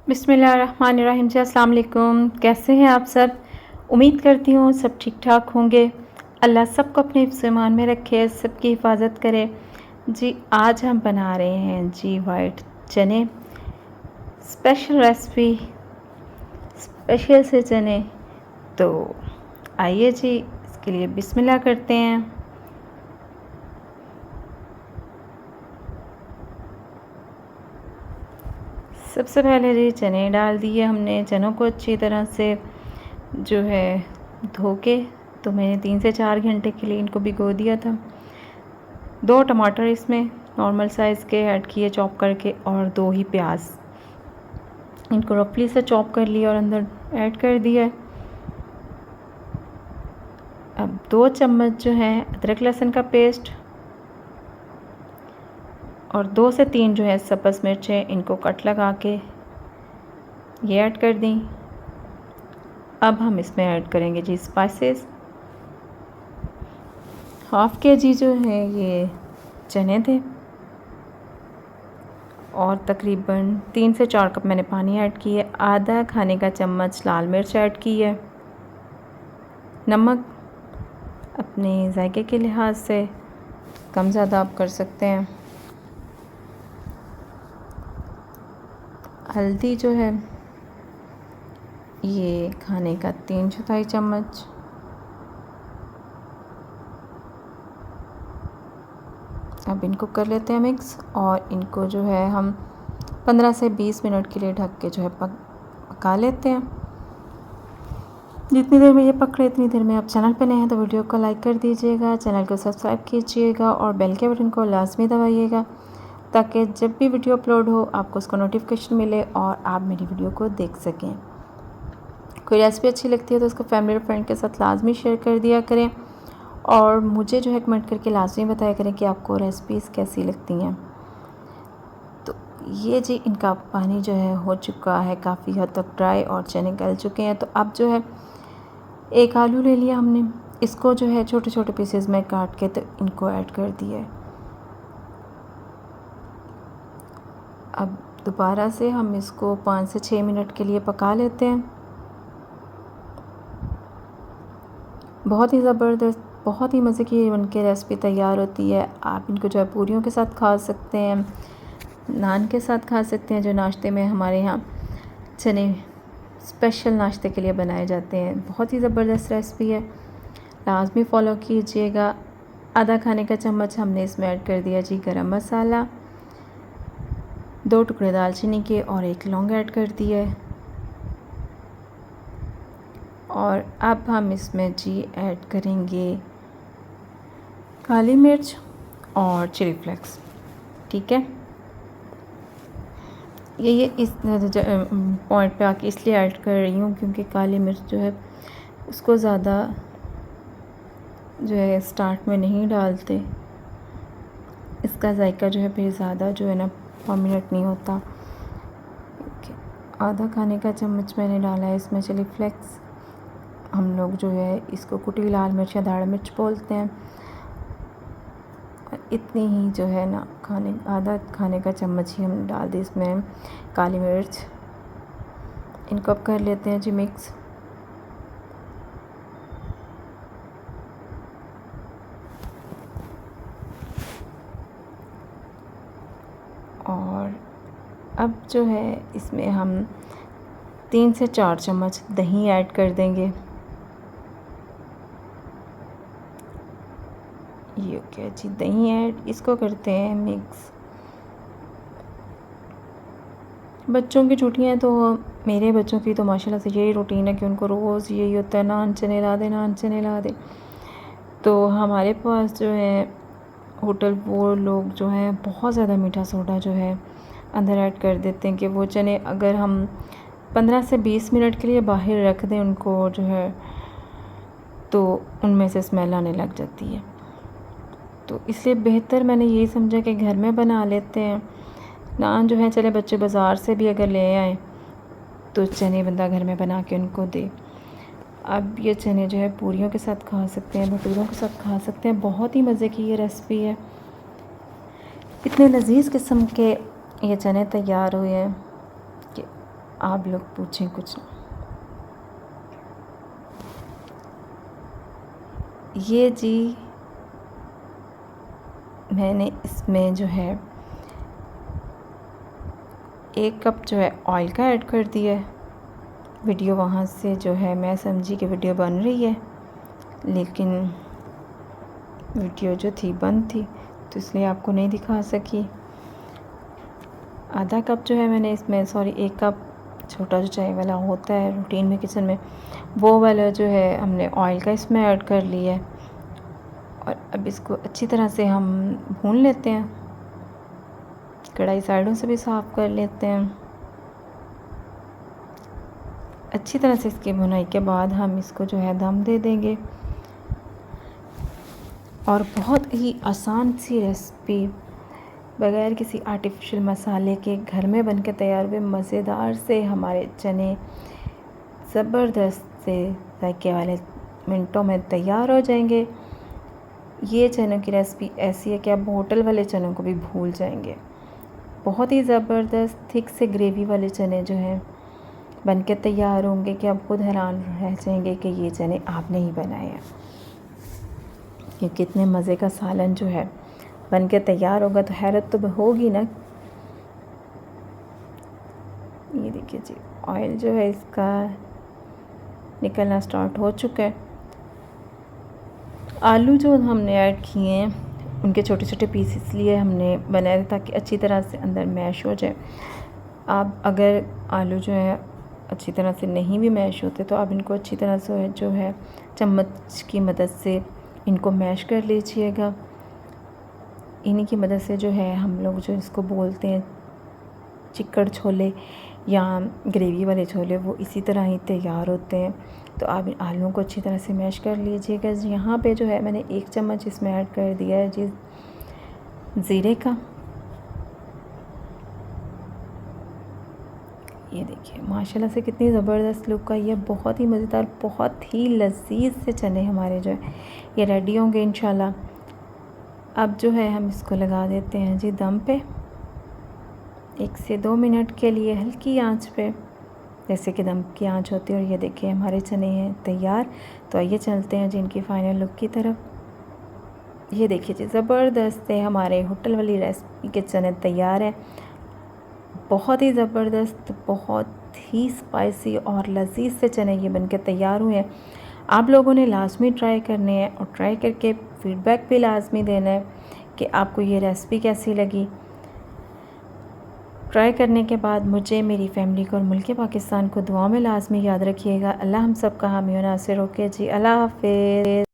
बिस्मिल्लाहिर्रहमानिर्रहीम जी, अस्सलाम वालेकुम। कैसे हैं आप सब? उम्मीद करती हूँ सब ठीक ठाक होंगे। अल्लाह सबको अपने हिफ्ज़-ए-ईमान में रखे, सबकी हिफाजत करे। जी आज हम बना रहे हैं जी वाइट चने, स्पेशल रेसिपी, स्पेशल से चने। तो आइए जी इसके लिए बिस्मिल्लाह करते हैं। सबसे पहले जी चने डाल दिए हमने। चनों को अच्छी तरह से जो है धो के, तो मैंने 3 से 4 घंटे के लिए इनको भिगो दिया था। 2 टमाटर इसमें नॉर्मल साइज़ के ऐड किए चॉप करके, और 2 ही प्याज इनको रफली से चॉप कर लिया और अंदर ऐड कर दिया। अब 2 चम्मच जो है अदरक लहसुन का पेस्ट और 2 से 3 जो है सब्ज़ मिर्च है, इनको कट लगा के ये ऐड कर दी। अब हम इसमें ऐड करेंगे जी स्पाइसेस। हाफ़ केजी जो है ये चने थे, और तकरीबन 3 से 4 कप मैंने पानी ऐड किया। आधा खाने का चम्मच लाल मिर्च ऐड की है। नमक अपने जायके के लिहाज से कम ज़्यादा आप कर सकते हैं। हल्दी जो है ये खाने का 3/4 चम्मच। अब इनको कर लेते हैं मिक्स, और इनको जो है हम 15 से 20 मिनट के लिए ढक के जो है पका लेते हैं। जितनी देर में ये पक रहे इतनी देर में आप चैनल पे नए हैं तो वीडियो को लाइक कर दीजिएगा, चैनल को सब्सक्राइब कीजिएगा और बेल के बटन को लाजमी दबाइएगा, ताकि जब भी वीडियो अपलोड हो आपको उसका नोटिफिकेशन मिले और आप मेरी वीडियो को देख सकें। कोई रेसिपी अच्छी लगती है तो उसको फैमिली और फ्रेंड के साथ लाजमी शेयर कर दिया करें, और मुझे जो है कमेंट करके लाजमी बताया करें कि आपको रेसिपीज़ कैसी लगती हैं। तो ये जी इनका पानी जो है हो चुका है काफ़ी हद तक ड्राई, और चने गल चुके हैं। तो अब जो है एक आलू ले लिया हमने, इसको जो है छोटे छोटे पीसेस में काट के तो इनको ऐड कर दिया है। अब दोबारा से हम इसको 5 से 6 मिनट के लिए पका लेते हैं। बहुत ही ज़बरदस्त, बहुत ही मज़े की बन के रेसिपी तैयार होती है। आप इनको जो है पूरियों के साथ खा सकते हैं, नान के साथ खा सकते हैं, जो नाश्ते में हमारे यहाँ चने स्पेशल नाश्ते के लिए बनाए जाते हैं। बहुत ही ज़बरदस्त रेसिपी है, लाजमी फ़ॉलो कीजिएगा। आधा खाने का चम्मच हमने इसमें ऐड कर दिया जी गरम मसाला, 2 टुकड़े दालचीनी के और 1 लौंग ऐड कर दिया है। और अब हम इसमें जी ऐड करेंगे काली मिर्च और चिली फ्लेक्स। ठीक है, ये इस पॉइंट पे आके इसलिए ऐड कर रही हूँ क्योंकि काली मिर्च जो है उसको ज़्यादा जो है स्टार्ट में नहीं डालते, इसका जायका जो है फिर ज़्यादा जो है ना परमानेंट नहीं होता। आधा खाने का चम्मच मैंने डाला है इसमें चिली फ्लेक्स। हम लोग जो है इसको कुटी लाल मिर्च या दाढ़ा मिर्च बोलते हैं। इतनी ही जो है ना आधा खाने का चम्मच ही हम डाल दी इसमें काली मिर्च। इनको अब कर लेते हैं जी मिक्स। और अब जो है इसमें हम 3 से 4 चम्मच दही ऐड कर देंगे। ये क्या जी दही ऐड, इसको करते हैं मिक्स। बच्चों की छुट्टियां हैं तो मेरे बच्चों की तो माशाल्लाह से यही रूटीन है कि उनको रोज़ यही होता है नान चने ला दे, नान चने ला दे। तो हमारे पास जो है होटल वो लोग जो है बहुत ज़्यादा मीठा सोडा जो है अंदर ऐड कर देते हैं कि वो चने अगर हम 15 से 20 मिनट के लिए बाहर रख दें उनको जो है, तो उनमें से स्मेल आने लग जाती है। तो इसलिए बेहतर मैंने यही समझा कि घर में बना लेते हैं नान जो है। चले बच्चे बाज़ार से भी अगर ले आए तो चने बंदा घर में बना के उनको दे। अब ये चने जो है पूरियों के साथ खा सकते हैं, भटूरों के साथ खा सकते हैं। बहुत ही मज़े की ये रेसिपी है। इतने लजीज़ किस्म के ये चने तैयार हुए हैं कि आप लोग पूछें कुछ ना। ये जी मैंने इसमें जो है 1 कप जो है ऑयल का ऐड कर दिया है। वीडियो वहाँ से जो है मैं समझी कि वीडियो बन रही है, लेकिन वीडियो जो थी बंद थी, तो इसलिए आपको नहीं दिखा सकी। आधा कप जो है मैंने इसमें 1 कप छोटा जो चाय वाला होता है रूटीन में किचन में, वो वाला जो है हमने ऑयल का इसमें ऐड कर लिया है। और अब इसको अच्छी तरह से हम भून लेते हैं। कढ़ाई साइडों से भी साफ़ कर लेते हैं। अच्छी तरह से इसकी भुनाई के बाद हम इसको जो है दम दे देंगे। और बहुत ही आसान सी रेसिपी, बगैर किसी आर्टिफिशियल मसाले के घर में बनकर तैयार हुए मज़ेदार से हमारे चने ज़बरदस्त से जायके वाले मिनटों में तैयार हो जाएंगे। ये चनों की रेसिपी ऐसी है कि आप होटल वाले चनों को भी भूल जाएंगे। बहुत ही ज़बरदस्त थिक से ग्रेवी वाले चने जो हैं बन के तैयार होंगे कि आप खुद हैरान रह जाएंगे कि ये चने आपने ही बनाए हैं। कि कितने मज़े का सालन जो है बन के तैयार होगा तो हैरत तो होगी ना। ये देखिए जी, ऑयल जो है इसका निकलना स्टार्ट हो चुका है। आलू जो हमने ऐड किए हैं उनके छोटे छोटे पीस इसलिए हमने बनाए ताकि अच्छी तरह से अंदर मैश हो जाए। आप अगर आलू जो है अच्छी तरह से नहीं भी मैश होते तो आप इनको अच्छी तरह से जो है चम्मच की मदद से इनको मैश कर लीजिएगा। इन्हीं की मदद से जो है हम लोग जो इसको बोलते हैं चिकड़ छोले या ग्रेवी वाले छोले, वो इसी तरह ही तैयार होते हैं। तो आप इन आलूओं को अच्छी तरह से मैश कर लीजिएगा। यहाँ पे जो है मैंने 1 चम्मच इसमें ऐड कर दिया है जी ज़ीरे का। ये देखिए माशाल्लाह से कितनी ज़बरदस्त लुक आई है। बहुत ही मज़ेदार, बहुत ही लजीज से चने हमारे जो है ये रेडी होंगे इंशाल्लाह। अब जो है हम इसको लगा देते हैं जी दम पे 1 से 2 मिनट के लिए हल्की आंच पे, जैसे कि दम की आंच होती है। और ये देखिए हमारे चने हैं तैयार। तो आइए चलते हैं जी इनकी फ़ाइनल लुक की तरफ। ये देखिए जी ज़बरदस्त है हमारे होटल वाली रेसिपी के चने तैयार हैं। बहुत ही ज़बरदस्त, बहुत ही स्पाइसी और लजीज से चने ये बनकर तैयार हुए हैं। आप लोगों ने लाजमी ट्राई करने हैं और ट्राई करके फ़ीडबैक भी लाजमी देना है कि आपको ये रेसिपी कैसी लगी। ट्राई करने के बाद मुझे, मेरी फैमिली को और मुल्क पाकिस्तान को दुआ में लाजमी याद रखिएगा। अल्लाह हम सब का हामी और नासिर होके जी। अल्लाह हाफ़िज़।